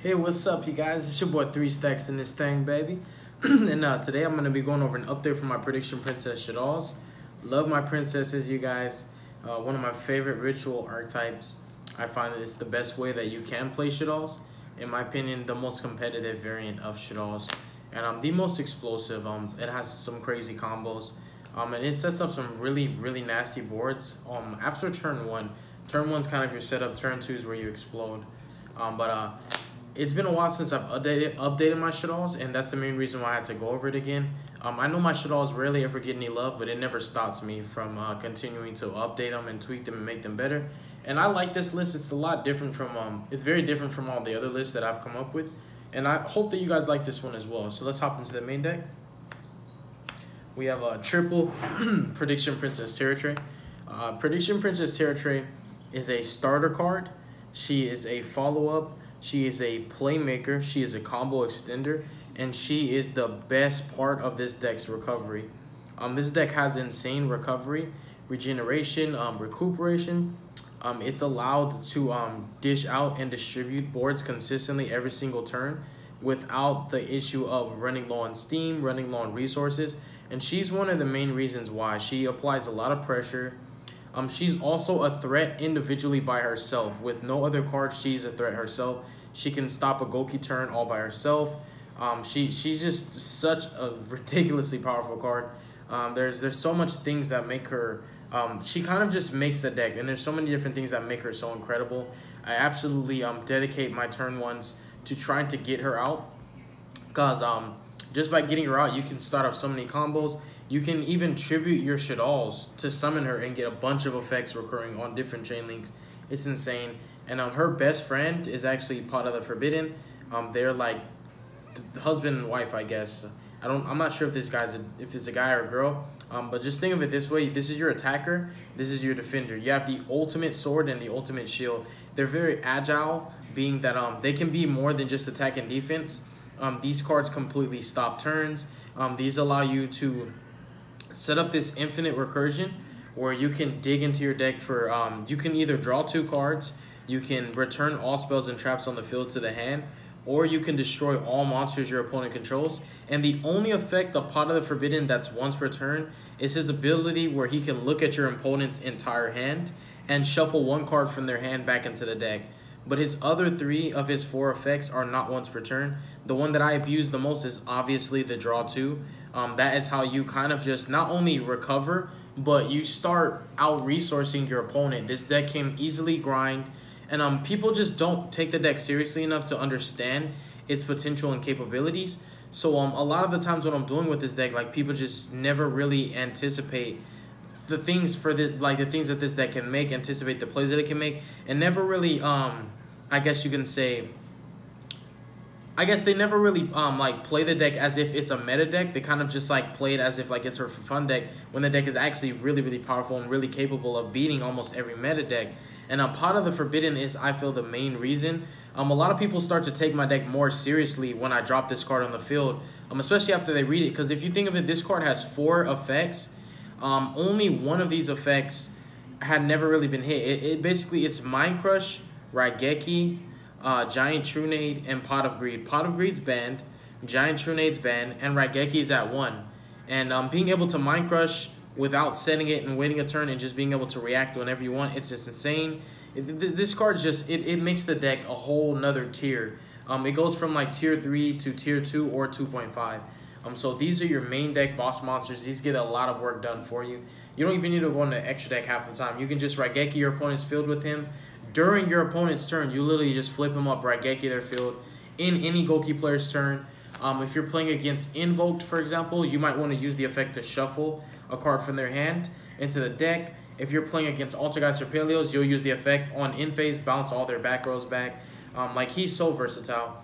Hey, what's up, you guys? It's your boy 3 Stacks in this thing, baby. And today I'm going to be going over an update from my prediction princess Shaddolls. Love my princesses, you guys. One of my favorite ritual archetypes. I find that it's the best way that you can play Shaddolls. In my opinion, the most competitive variant of Shaddolls. And the most explosive. It has some crazy combos. And it sets up some really nasty boards. After turn 1. Turn 1's kind of your setup. Turn 2 is where you explode. It's been a while since I've updated my Shaddolls, and that's the main reason why I had to go over it again. I know my Shaddolls rarely ever get any love, but it never stops me from continuing to update them and tweak them and make them better. And I like this list. It's a lot different from, it's very different from all the other lists that I've come up with. And I hope that you guys like this one as well. So let's hop into the main deck. We have a triple Prediction Princess Territory. Prediction Princess Territory is a starter card. She is a follow-up. She is a playmaker, she is a combo extender, and she is the best part of this deck's recovery. This deck has insane recovery, regeneration, recuperation. It's allowed to dish out and distribute boards consistently every single turn without the issue of running low on steam, running low on resources. And she's one of the main reasons why. She applies a lot of pressure. She's also a threat individually by herself. With no other cards, she's a threat herself. She can stop a Goki turn all by herself. She's just such a ridiculously powerful card. There's so much things that make her. She kind of just makes the deck, and there's so many different things that make her so incredible. I absolutely dedicate my turn 1s to trying to get her out, because just by getting her out, you can start up so many combos. You can even tribute your Shaddolls to summon her and get a bunch of effects recurring on different chain links. It's insane. And her best friend is actually Pot of the Forbidden. They're like the husband and wife, I guess. I'm not sure if if it's a guy or a girl. But just think of it this way: this is your attacker, this is your defender. You have the ultimate sword and the ultimate shield. They're very agile, being that they can be more than just attack and defense. These cards completely stop turns. These allow you to set up this infinite recursion where you can dig into your deck for you can either draw 2 cards, you can return all spells and traps on the field to the hand, or you can destroy all monsters your opponent controls. And the only effect of Pot of the Forbidden that's once per turn is his ability where he can look at your opponent's entire hand and shuffle 1 card from their hand back into the deck. But his other 3 of his 4 effects are not once per turn. The one that I abuse the most is obviously the draw 2. That is how you kind of just not only recover, but you start out-resourcing your opponent. This deck can easily grind, and people just don't take the deck seriously enough to understand its potential and capabilities. So a lot of the times what I'm doing with this deck, like, people just never really anticipate the things the things that this deck can make, anticipate the plays that it can make, and never really I guess you can say, I guess they never really like play the deck as if it's a meta deck. They kind of just like play it as if like it's a fun deck, when the deck is actually really powerful and really capable of beating almost every meta deck. And Pot of the Forbidden is, I feel, the main reason. A lot of people start to take my deck more seriously when I drop this card on the field, especially after they read it. Because if you think of it, this card has 4 effects. Only one of these effects had never really been hit. It's Mind Crush, Raigeki, Giant Trunade, and Pot of Greed. Pot of Greed's banned, Giant Trunade's banned, and Raigeki's at 1. And being able to Mind Crush without setting it and waiting a turn and just being able to react whenever you want, it's just insane. This card just, it makes the deck a whole nother tier. It goes from like tier 3 to tier 2 or 2.5. So these are your main deck boss monsters. These get a lot of work done for you. You don't even need to go into extra deck half the time. You can just Raigeki your opponent's field with him. During your opponent's turn, you literally just flip him up, Raigeki their field in any Goki player's turn. If you're playing against Invoked, for example, you might want to use the effect to shuffle a card from their hand into the deck. If you're playing against Altergeist or Paleos, you'll use the effect on in phase, bounce all their back rows back. Like, he's so versatile.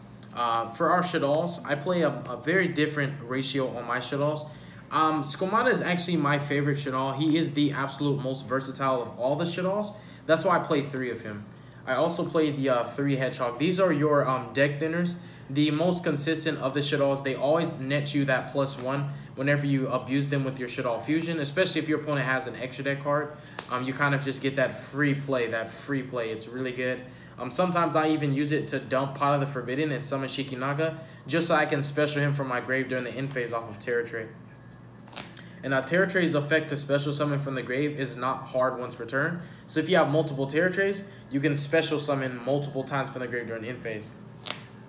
For our Shaddolls, I play a very different ratio on my Shaddolls. Skomata is actually my favorite Shaddoll. He is the absolute most versatile of all the Shaddolls. That's why I play 3 of him. I also play the 3 Hedgehog. These are your deck thinners. The most consistent of the Shaddolls. They always net you that +1 whenever you abuse them with your Shaddoll Fusion, especially if your opponent has an extra deck card. You kind of just get that free play, It's really good. Sometimes I even use it to dump Pot of the Forbidden and summon Shikinaga, just so I can special him from my grave during the end phase off of Terra Tray. And Terra Tray's effect to special summon from the grave is not hard once per turn. So if you have multiple Terra Trays, you can special summon multiple times from the grave during end phase.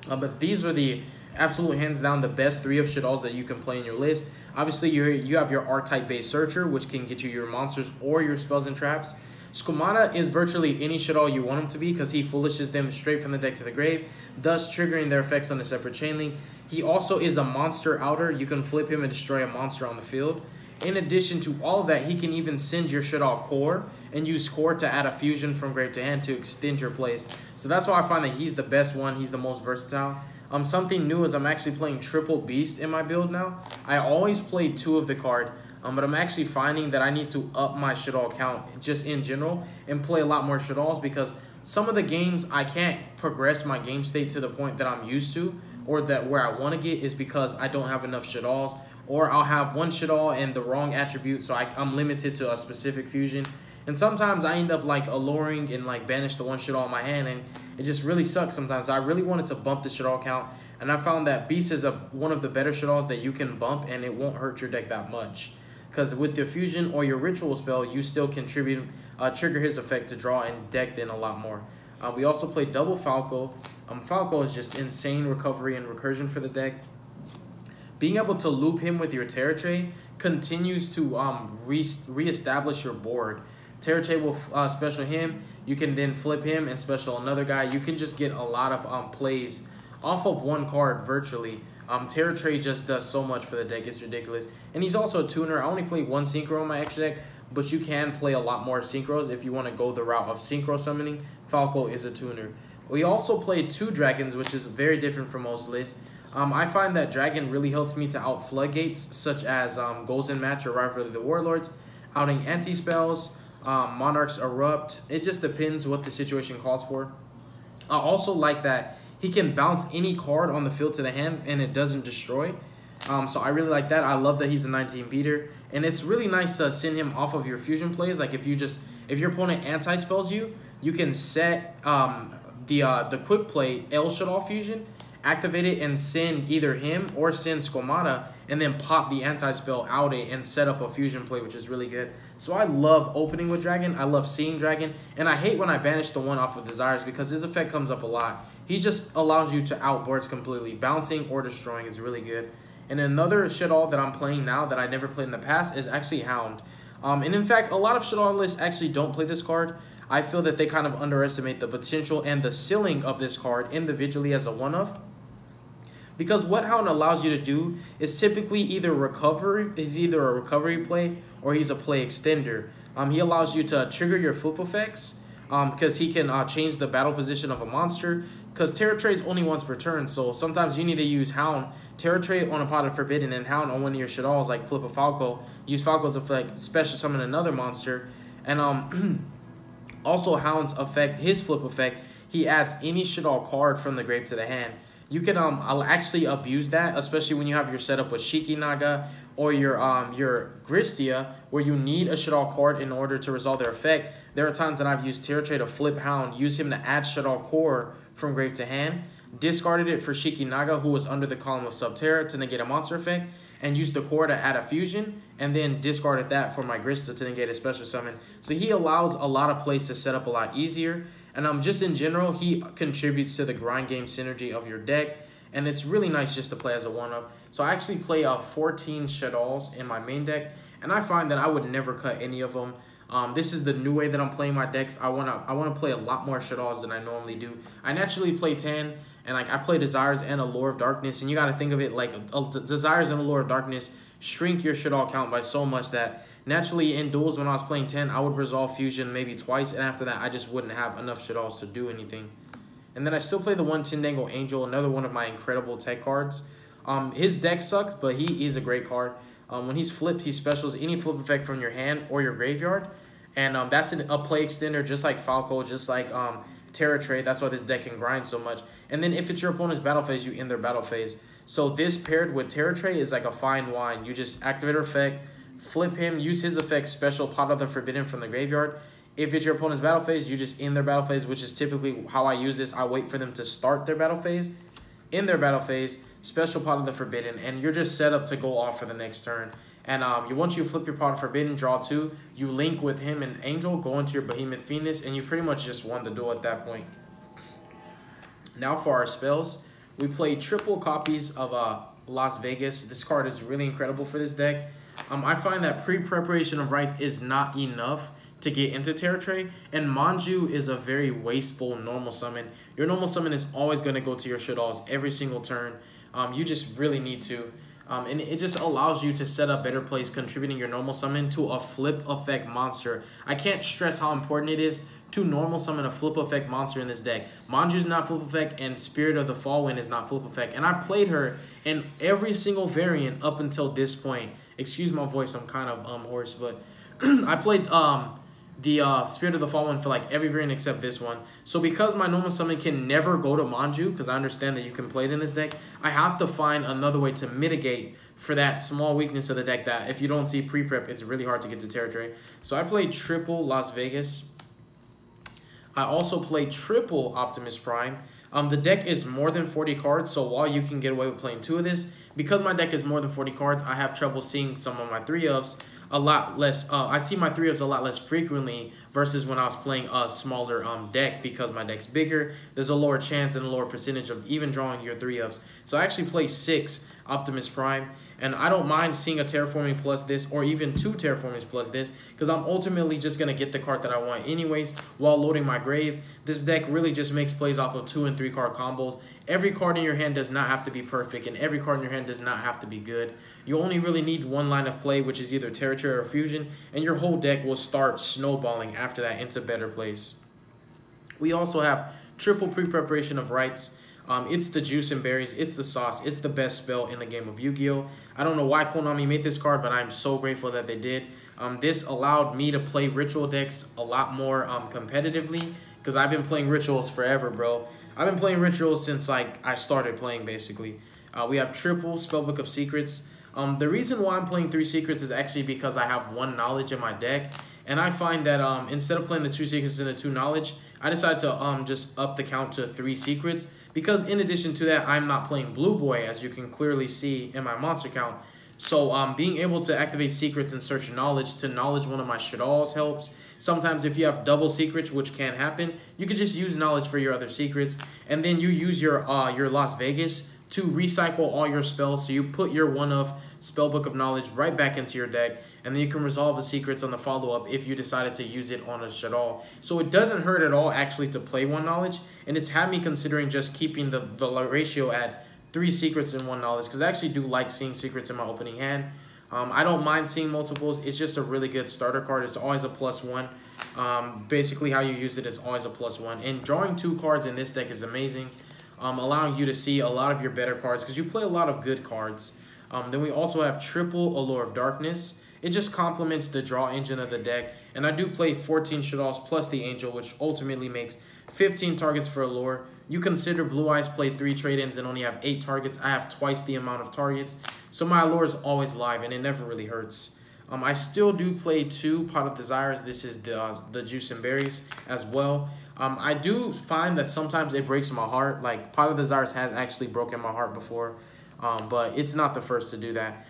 But these are the absolute hands down the best 3 of Shaddolls that you can play in your list. Obviously, you have your R-type base Searcher, which can get you your monsters or your spells and traps. Squamata is virtually any Shaddoll you want him to be because he foolishes them straight from the deck to the grave, thus triggering their effects on a separate chain link. He also is a monster outer. You can flip him and destroy a monster on the field. In addition to all of that, he can even send your Shaddoll core and use core to add a fusion from grave to hand to extend your plays. So that's why I find that he's the best one. He's the most versatile. Something new is I'm actually playing triple beast in my build now. I always play 2 of the card, but I'm actually finding that I need to up my Shaddoll count just in general and play a lot more Shaddolls because some of the games I can't progress my game state to the point that I'm used to or that where I want to get is because I don't have enough Shaddolls, or I'll have one Shaddoll and the wrong attribute, so I'm limited to a specific fusion. And sometimes I end up like alluring and like banish the one Shaddoll in my hand, and it just really sucks sometimes. I really wanted to bump the Shaddoll count, and I found that Beast is one of the better Shaddolls that you can bump, and it won't hurt your deck that much. Because with the fusion or your ritual spell, you still contribute, trigger his effect to draw and deck in a lot more. We also play double Falco. Falco is just insane recovery and recursion for the deck. Being able to loop him with your Terra Tray continues to re-establish your board. Terra Tray will special him. You can then flip him and special another guy. You can just get a lot of plays off of one card virtually. Terra Tray just does so much for the deck. It's ridiculous. And he's also a tuner. I only play 1 Synchro in my extra deck, but you can play a lot more Synchros if you want to go the route of Synchro summoning. Falco is a tuner. We also play 2 Dragons, which is very different from most lists. I find that Dragon really helps me to out floodgates, such as Goals in Match or Rivalry of the Warlords, outing anti-spells, Monarchs Erupt. It just depends what the situation calls for. I also like that he can bounce any card on the field to the hand and it doesn't destroy. So I really like that. I love that he's a 19 beater. And it's really nice to send him off of your fusion plays. Like if your opponent anti-spells you, you can set the quick play El Shaddoll fusion, activate it, and send either him or send Squamata, and then pop the anti-spell out it and set up a fusion play, which is really good. So I love opening with Dragon. I love seeing Dragon. And I hate when I banish the one off of Desires because his effect comes up a lot. He just allows you to outboards completely. Bouncing or destroying is really good. And another Shaddoll that I'm playing now that I never played in the past is actually Hound. And in fact, a lot of Shaddoll lists actually don't play this card. I feel that they kind of underestimate the potential and the ceiling of this card individually as a one-off. Because what Hound allows you to do is typically either a recovery play or he's a play extender. He allows you to trigger your flip effects because he can change the battle position of a monster. Because Terra Tray is only once per turn, so sometimes you need to use Hound, Terra Tray on a Pot of Forbidden, and Hound on one of your Shaddolls, like flip a Falco. Use Falco's effect, special summon another monster. And also Hound's effect, his flip effect, he adds any Shaddoll card from the grave to the hand. You can I'll actually abuse that, especially when you have your setup with Shikinaga or your Gristia, where you need a Shaddoll card in order to resolve their effect. There are times that I've used Terra Tray to flip Hound, use him to add Shaddoll core from grave to hand, discarded it for Shikinaga, who was under the column of Subterra, to negate a monster effect, and used the core to add a fusion, and then discarded that for my Grista to negate a special summon. So he allows a lot of plays to set up a lot easier. And just in general, he contributes to the grind game synergy of your deck. And it's really nice just to play as a one-up. So I actually play 14 Shaddolls in my main deck. And I find that I would never cut any of them. This is the new way that I'm playing my decks. I wanna play a lot more Shaddolls than I normally do. I naturally play 10. And like I play Desires and Allure of Darkness. And you got to think of it like Desires and Allure of Darkness shrink your Shaddoll count by so much that naturally in duels when I was playing 10, I would resolve fusion maybe twice. And after that, I just wouldn't have enough Shaddolls to do anything. And then I still play the 110 Dangle Angel, another one of my incredible tech cards. His deck sucks, but he is a great card. When he's flipped, he specials any flip effect from your hand or your graveyard. And that's a play extender just like Falco, just like Terra Tray. That's why this deck can grind so much. And then if it's your opponent's battle phase, you end their battle phase. So this paired with Terra Tray is like a fine wine. You just activate her effect, flip him, use his effect, special Pot of the Forbidden from the graveyard. If it's your opponent's battle phase, you just end their battle phase, which is typically how I use this. I wait for them to start their battle phase, in their battle phase, special Pot of the Forbidden, and you're just set up to go off for the next turn. And once you flip your Pot of Forbidden, draw 2, you link with him and Angel, go into your Behemoth Phoenix, and you pretty much just won the duel at that point. Now for our spells, we play triple copies of Las Vegas. This card is really incredible for this deck. I find that pre-preparation of rights is not enough to get into territory, and Manju is a very wasteful normal summon. Your normal summon is always going to go to your Shaddolls every single turn. You just really need to. And it just allows you to set up better plays, contributing your normal summon to a flip effect monster. I can't stress how important it is to normal summon a flip effect monster in this deck. Manju's not flip effect, and Spirit of the Fallwind is not flip effect. And I played her in every single variant up until this point. Excuse my voice, I'm kind of hoarse, but I played the Spirit of the Fallwind for like every variant except this one. So because my normal summon can never go to Manju, because I understand that you can play it in this deck, I have to find another way to mitigate for that small weakness of the deck that if you don't see pre-prep, it's really hard to get to territory. So I played triple Las Vegas. I also played triple Optimus Prime. The deck is more than 40 cards, so while you can get away with playing 2 of this, because my deck is more than 40 cards, I have trouble seeing some of my 3-ofs a lot less. I see my 3-ofs a lot less frequently versus when I was playing a smaller deck, because my deck's bigger. There's a lower chance and a lower percentage of even drawing your 3-ofs. So I actually play 6 Optimus Prime, and I don't mind seeing a Terraforming plus this, or even 2 Terraformings plus this, because I'm ultimately just going to get the card that I want anyways while loading my grave. This deck really just makes plays off of 2 and 3 card combos. Every card in your hand does not have to be perfect, and every card in your hand does not have to be good. You only really need one line of play, which is either Territory or Fusion, and your whole deck will start snowballing after that into better plays. We also have triple pre-preparation of rights. It's the juice and berries, it's the sauce, it's the best spell in the game of Yu-Gi-Oh! I don't know why Konami made this card, but I'm so grateful that they did. This allowed me to play ritual decks a lot more competitively, because I've been playing rituals forever, bro. I've been playing rituals since like I started playing, basically. We have triple Spellbook of Secrets. The reason why I'm playing 3 secrets is actually because I have 1 knowledge in my deck, and I find that instead of playing the 2 secrets and the 2 knowledge, I decided to just up the count to 3 secrets, because in addition to that, I'm not playing Blue Boy, as you can clearly see in my monster count. So being able to activate secrets and search knowledge to knowledge one of my Shaddolls helps. Sometimes if you have double secrets, which can happen, you can just use knowledge for your other secrets, and then you use your Las Vegas to recycle all your spells. So you put your 1-of Spellbook of Knowledge right back into your deck, and then you can resolve the secrets on the follow-up if you decided to use it on a Shaddoll. So it doesn't hurt at all actually to play 1 knowledge, and it's had me considering just keeping the ratio at 3 secrets and 1 knowledge, because I actually do like seeing secrets in my opening hand. I don't mind seeing multiples. It's just a really good starter card. It's always a +1. Basically how you use it is always a +1. And drawing 2 cards in this deck is amazing, allowing you to see a lot of your better cards, because you play a lot of good cards. Then we also have triple Allure of Darkness. It just complements the draw engine of the deck. And I do play 14 Shaddolls plus the Angel, which ultimately makes 15 targets for Allure. You consider Blue Eyes played 3 trade-ins and only have 8 targets. I have twice the amount of targets. So my Allure is always live, and it never really hurts. I still do play 2 Pot of Desires. This is the Juice and Berries as well. I do find that sometimes it breaks my heart. Like, Pot of Desires has actually broken my heart before, but it's not the first to do that.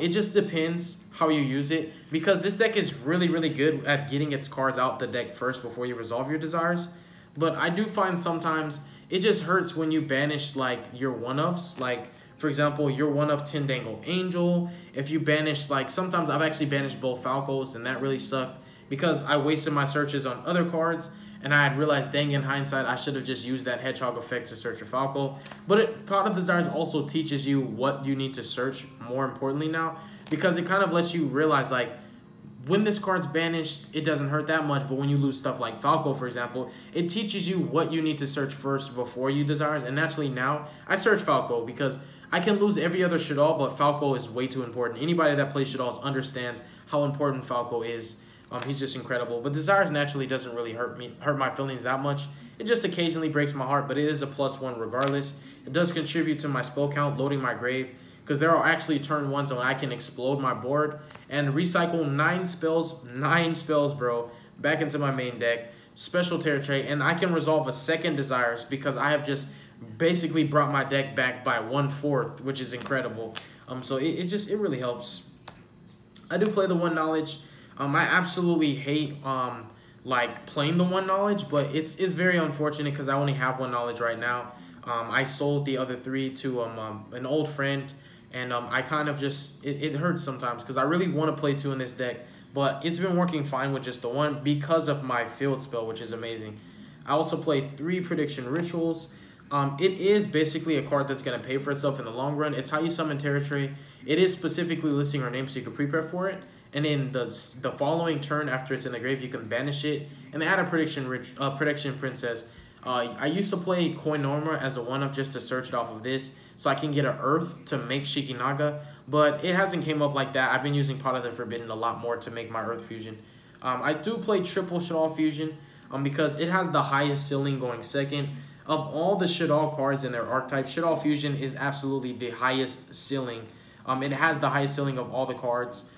It just depends how you use it, because this deck is really, really good at getting its cards out the deck first before you resolve your desires. But I do find sometimes it just hurts when you banish, like, your 1-ofs. Like, for example, your 1-of Tindangle Angel. If you banish, like, sometimes I've actually banished both Falcos, and that really sucked, because I wasted my searches on other cards, and I had realized, dang, in hindsight, I should have just used that Hedgehog effect to search a Falco. But Pot of Desires also teaches you what you need to search, more importantly now, because it kind of lets you realize, like, when this card's banished, it doesn't hurt that much, but when you lose stuff like Falco, for example, it teaches you what you need to search first before you Desires. And naturally now, I search Falco, because I can lose every other Shaddoll, but Falco is way too important. Anybody that plays Shaddolls understands how important Falco is. He's just incredible. But Desires naturally doesn't really hurt my feelings that much. It just occasionally breaks my heart, but it is a +1 regardless. It does contribute to my spell count, loading my grave, because there are actually turn 1s when I can explode my board and recycle 9 spells, bro. back into my main deck, special Territory, and I can resolve a second Desires because I have just basically brought my deck back by 1/4, which is incredible. So it really helps. I do play the 1 knowledge. I absolutely hate like playing the 1 knowledge, but it's very unfortunate because I only have 1 knowledge right now. I sold the other 3 to an old friend, and I kind of just it hurts sometimes because I really want to play 2 in this deck, but it's been working fine with just the 1 because of my field spell, which is amazing. I also play 3 prediction rituals. It is basically a card that's going to pay for itself in the long run. It's how you summon Territory. It is specifically listing her name so you can prepare for it. And then the following turn after it's in the grave, you can banish it. And they add a prediction princess. I used to play Coin Norma as a 1-up just to search it off of this so I can get an Earth to make Shikinaga. But it hasn't came up like that. I've been using Pot of the Forbidden a lot more to make my Earth Fusion. I do play triple Shaddoll Fusion because it has the highest ceiling going second. Of all the Shaddoll cards in their archetype, Shaddoll Fusion is absolutely the highest ceiling. It has the highest ceiling of all the cards.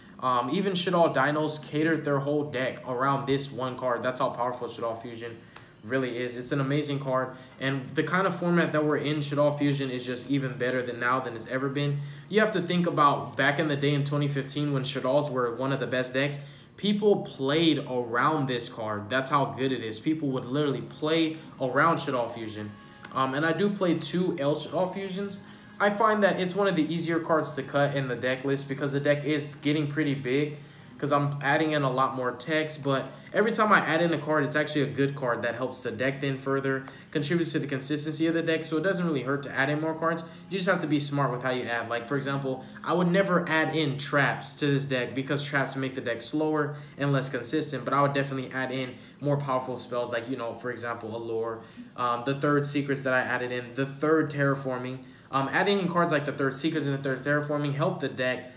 Even Shaddoll Dinos catered their whole deck around this 1 card. That's how powerful Shaddoll Fusion really is. It's an amazing card. And the kind of format that we're in, Shaddoll Fusion, is just even better than now than it's ever been. You have to think about back in the day in 2015 when Shaddolls were one of the best decks. People played around this card. That's how good it is. People would literally play around Shaddoll Fusion. And I do play 2 L Shaddoll Fusions. I find that it's one of the easier cards to cut in the deck list because the deck is getting pretty big because I'm adding in a lot more text. But every time I add in a card, it's actually a good card that helps the deck in further, contributes to the consistency of the deck, so it doesn't really hurt to add in more cards. You just have to be smart with how you add. Like, for example, I would never add in traps to this deck because traps make the deck slower and less consistent, but I would definitely add in more powerful spells like, you know, for example, Allure, the 3rd Secrets that I added in, the 3rd Terraforming. Adding in cards like the 3rd Secrets and the 3rd Terraforming helped the deck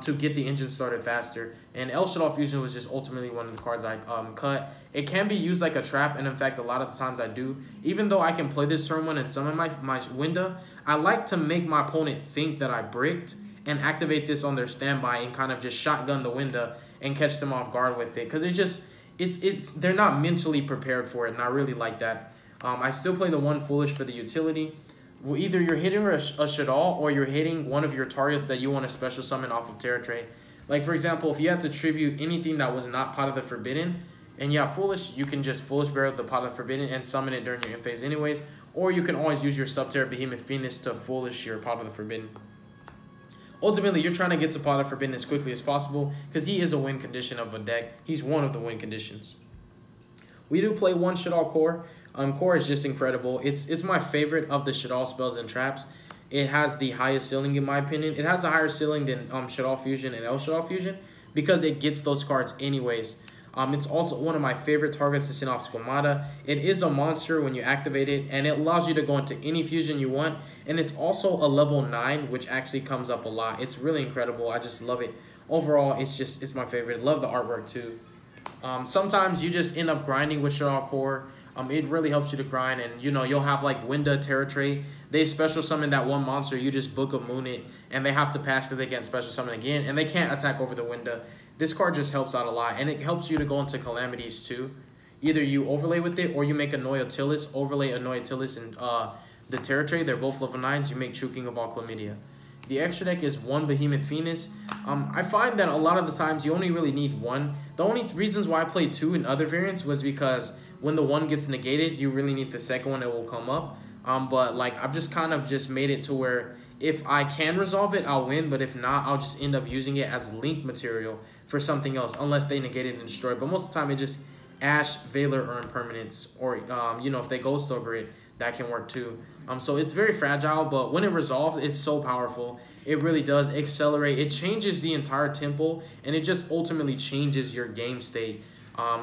to get the engine started faster. And El Shaddoll Fusion was just ultimately one of the cards I cut. It can be used like a trap, and in fact, a lot of the times I do. Even though I can play this turn 1 and summon my window, I like to make my opponent think that I bricked and activate this on their standby and kind of just shotgun the window and catch them off guard with it. Because they're not mentally prepared for it, and I really like that. I still play the 1 Foolish for the utility. Well, either you're hitting a Shaddoll or you're hitting one of your targets that you want to special summon off of Territory. Like, for example, if you had to tribute anything that was not Pot of the Forbidden, and you have Foolish, you can just Foolish Barrel the Pot of the Forbidden and summon it during your end phase anyways. Or you can always use your Subterra Behemoth Phoenix to Foolish your Pot of the Forbidden. Ultimately, you're trying to get to Pot of the Forbidden as quickly as possible because he is a win condition of a deck. He's one of the win conditions. We do play 1 Shaddoll Core. Core is just incredible. It's my favorite of the Shaddoll spells and traps. It has the highest ceiling in my opinion. It has a higher ceiling than Shaddoll Fusion and El Shaddoll Fusion because it gets those cards anyways. It's also one of my favorite targets to send off Squamata. It is a monster when you activate it, and it allows you to go into any fusion you want. And it's also a level 9, which actually comes up a lot. It's really incredible. I just love it. Overall, it's my favorite. Love the artwork too. Sometimes you just end up grinding with Shaddoll Core. It really helps you to grind, and you know you'll have like Winda Territory. They special summon that 1 monster. You just Book of Moon it, and they have to pass because they can't special summon again, and they can't attack over the Winda. This card just helps out a lot, and it helps you to go into Calamities too. Either you overlay with it, or you make Anoyatilis, overlay Anoyatilis and the Territory. They're both level 9s. You make True King of all Chlamydia. The extra deck is 1 Behemoth Phoenix. I find that a lot of the times you only really need 1. The only reasons why I play 2 in other variants was because when the 1 gets negated, you really need the second one that will come up. But like I've just kind of just made it to where if I can resolve it, I'll win. But if not, I'll just end up using it as link material for something else, unless they negate it and destroy it. But most of the time, it just Ash, Valor, earn permanence, or you know, if they Ghost Ogre it, that can work too. So it's very fragile, but when it resolves, it's so powerful. It really does accelerate. It changes the entire tempo, and it just ultimately changes your game state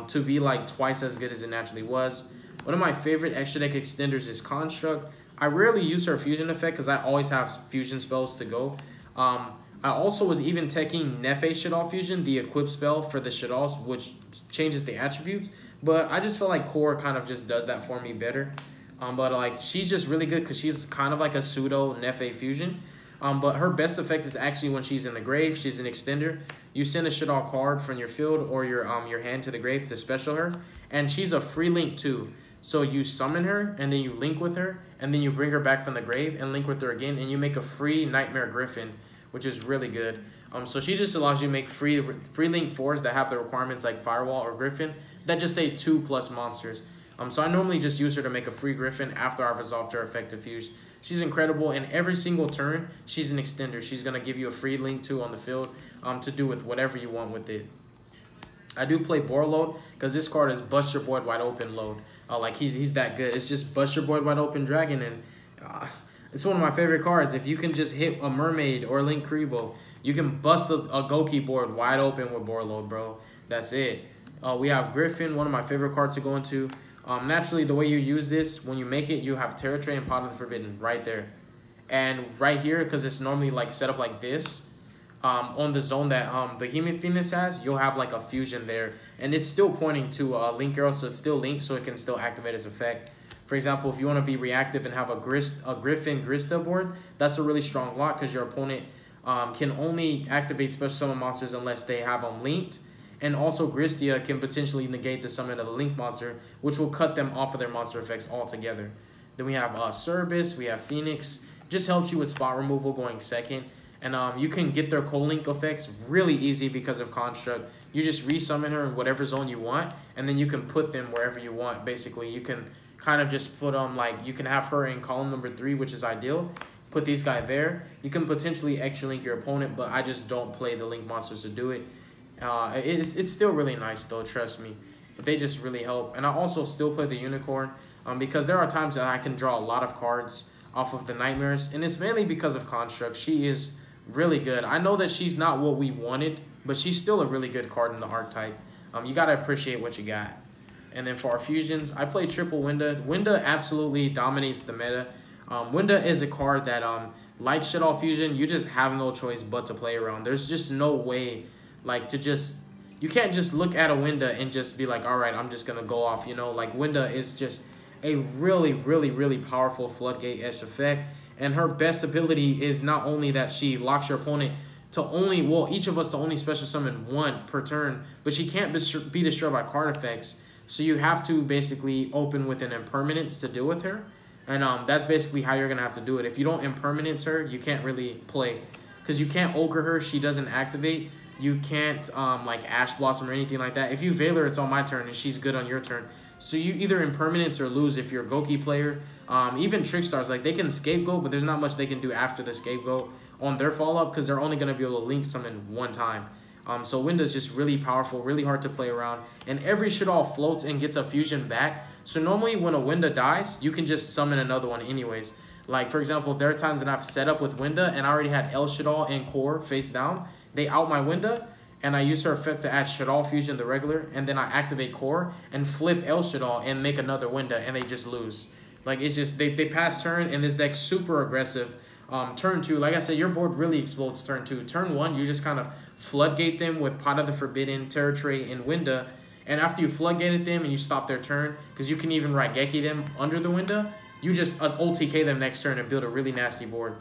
to be like twice as good as it naturally was. One of my favorite extra deck extenders is Construct. I rarely use her fusion effect because I always have fusion spells to go. I also was even taking Nefe Shaddoll Fusion, the equip spell for the Shaddolls, which changes the attributes. But I just feel like Core kind of just does that for me better. But like she's just really good because she's kind of like a pseudo Nefe Fusion. But her best effect is actually when she's in the grave. She's an extender. You send a Shaddoll card from your field or your hand to the grave to special her. And she's a free link too. So you summon her, and then you link with her, and then you bring her back from the grave and link with her again, and you make a free Nightmare Griffin, which is really good. So she just allows you to make free link 4s that have the requirements like Firewall or Griffin that just say 2+ monsters. So I normally just use her to make a free Griffin after I've resolved her effective fuse. She's incredible, and every single turn, she's an extender. She's going to give you a free link 2 on the field to do with whatever you want with it. I do play Bore Load because this card is Bust Your Boy Wide Open Load. Like, he's that good. It's just Bust Your Boy Wide Open Dragon, and it's one of my favorite cards. If you can just hit a Mermaid or Link Kribo, you can bust a Goki board wide open with Bore Load, bro. That's it. We have Griffin, one of my favorite cards to go into. Naturally, the way you use this, when you make it, you have Terra Tray and Pot of the Forbidden right there. And right here, because it's normally like set up like this, on the zone that Behemoth Phoenix has, you'll have like a fusion there. And it's still pointing to Link Arrow, so it's still linked, so it can still activate its effect. For example, if you want to be reactive and have a Griffin Grista board, that's a really strong lock because your opponent can only activate special summon monsters unless they have them linked. And also Gristia can potentially negate the summon of the link monster, which will cut them off of their monster effects altogether. Then we have Cerberus, we have Phoenix. Just helps you with spot removal going second. And you can get their co-link effects really easy because of Construct. You just resummon her in whatever zone you want, and then you can put them wherever you want, basically. You can kind of just put them, like, you can have her in column number 3, which is ideal. Put these guys there. You can potentially extra link your opponent, but I just don't play the link monsters to do it. It's still really nice, though, trust me. They just really help. And I also still play the Unicorn because there are times that I can draw a lot of cards off of the Nightmares, and it's mainly because of Construct. She is really good. I know that she's not what we wanted, but she's still a really good card in the archetype. You got to appreciate what you got. And then for our fusions, I play triple Winda. Winda absolutely dominates the meta. Winda is a card that, like Shaddoll Fusion, you just have no choice but to play around. There's just no way, like, to just... You can't just look at a Winda and just be like, all right, I'm just going to go off, you know? Like, Winda is just a really, really, really powerful Floodgate-esque effect. And her best ability is not only that she locks your opponent to only, well, each of us to only special summon 1 per turn, but she can't be destroyed by card effects. So you have to basically open with an impermanence to deal with her. And that's basically how you're going to have to do it. If you don't impermanence her, you can't really play. Because you can't Ogre her, she doesn't activate. You can't like Ash Blossom or anything like that. If you Veil her, it's on my turn and she's good on your turn. So you either impermanence or lose if you're a Goki player. Even Trickstars, like, they can Scapegoat, but there's not much they can do after the Scapegoat on their follow-up because they're only going to be able to link summon 1 time. So Winda's just really powerful, really hard to play around. And every Shaddoll floats and gets a fusion back. So normally when a Winda dies, you can just summon another one anyways. Like, for example, there are times that I've set up with Winda and I already had El Shaddoll and Core face down. They out my Winda, and I use her effect to add Shaddoll Fusion, the regular, and then I activate Core and flip El Shaddoll and make another Winda, and they just lose. Like, it's just, they pass turn, and this deck's super aggressive. Turn 2, like I said, your board really explodes turn 2. Turn 1, you just kind of floodgate them with Pot of the Forbidden, Terra Tray, and Winda. And after you floodgated them and you stop their turn, because you can even Raigeki them under the Winda, you just OTK them next turn and build a really nasty board.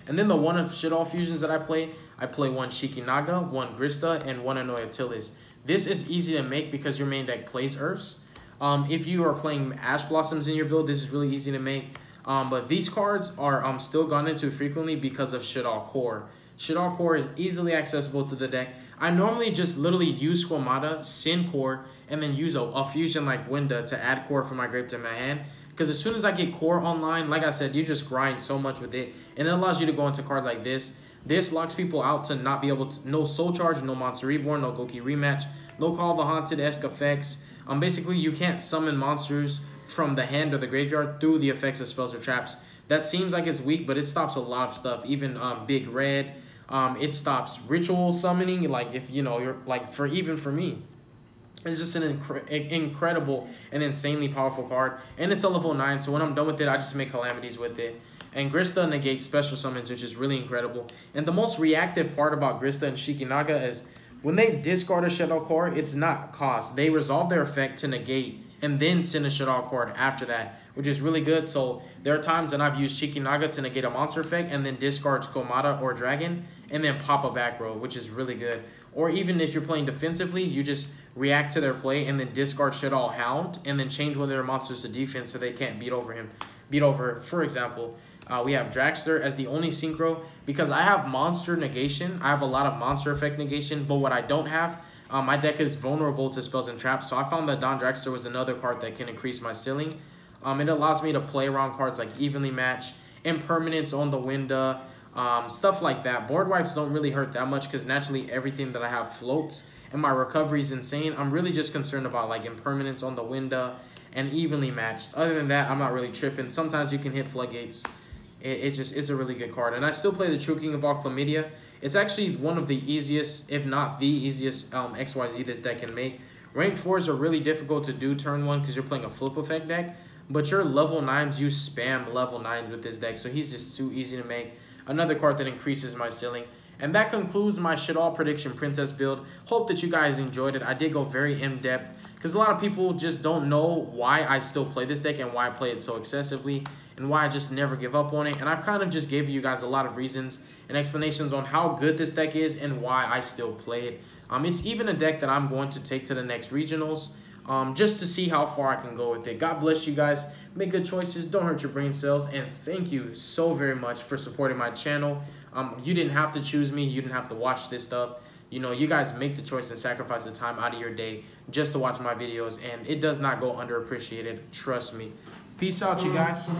And then the one of Shaddoll fusions that I play 1 Shikinaga, 1 Grista, and 1 Anoyatilis. This is easy to make because your main deck plays Earths. If you are playing Ash Blossoms in your build, this is really easy to make. But these cards are still gone into frequently because of Shaddoll Core. Shaddoll Core is easily accessible to the deck. I normally just literally use Squamata, send Core, and then use a fusion like Winda to add Core from my grave to my hand. Because as soon as I get Core online, like I said, you just grind so much with it. And it allows you to go into cards like this. This locks people out to not be able to... No Soul Charge, no Monster Reborn, no Goki Rematch, no Call of the Haunted-esque effects. Basically, you can't summon monsters from the hand or the graveyard through the effects of spells or traps. That seems like it's weak, but it stops a lot of stuff. Even Big Red. It stops ritual summoning. Like, if, you know, you're... Like, even for me. It's just an incredible and insanely powerful card. And it's a level 9, so when I'm done with it, I just make calamities with it. And Grista negates special summons, which is really incredible. And the most reactive part about Grista and Shikinaga is when they discard a Shaddoll Core, it's not cost. They resolve their effect to negate and then send a Shaddoll card after that, which is really good. So there are times when I've used Shikinaga to negate a monster effect and then discard Komata or Dragon and then pop a back row, which is really good. Or even if you're playing defensively, you just react to their play and then discard Shaddoll Hound and then change one of their monsters to defense so they can't beat over him. For example, we have Dragster as the only synchro because I have monster negation. I have a lot of monster effect negation, but what I don't have, my deck is vulnerable to spells and traps. So I found that Don Dragster was another card that can increase my ceiling. It allows me to play around cards like Evenly Match, Impermanence on the Window, stuff like that. Board wipes don't really hurt that much because naturally everything that I have floats and my recovery is insane. I'm really just concerned about like Impermanence on the Window and Evenly Matched. Other than that, I'm not really tripping. Sometimes you can hit Floodgates. It's a really good card. And I still play the True King of all Chlamydia. It's actually one of the easiest, if not the easiest, XYZ this deck can make. Rank 4s are really difficult to do turn 1 because you're playing a flip effect deck. But your level 9s, you spam level 9s with this deck. So he's just too easy to make. Another card that increases my ceiling. And that concludes my Shaddoll Prediction Princess build. Hope that you guys enjoyed it. I did go very in-depth because a lot of people just don't know why I still play this deck and why I play it so excessively and why I just never give up on it. And I've kind of just gave you guys a lot of reasons and explanations on how good this deck is and why I still play it. It's even a deck that I'm going to take to the next regionals just to see how far I can go with it. God bless you guys. Make good choices. Don't hurt your brain cells. And thank you so very much for supporting my channel. You didn't have to choose me. You didn't have to watch this stuff. You know, you guys make the choice and sacrifice the time out of your day just to watch my videos. And it does not go underappreciated. Trust me. Peace out, you guys.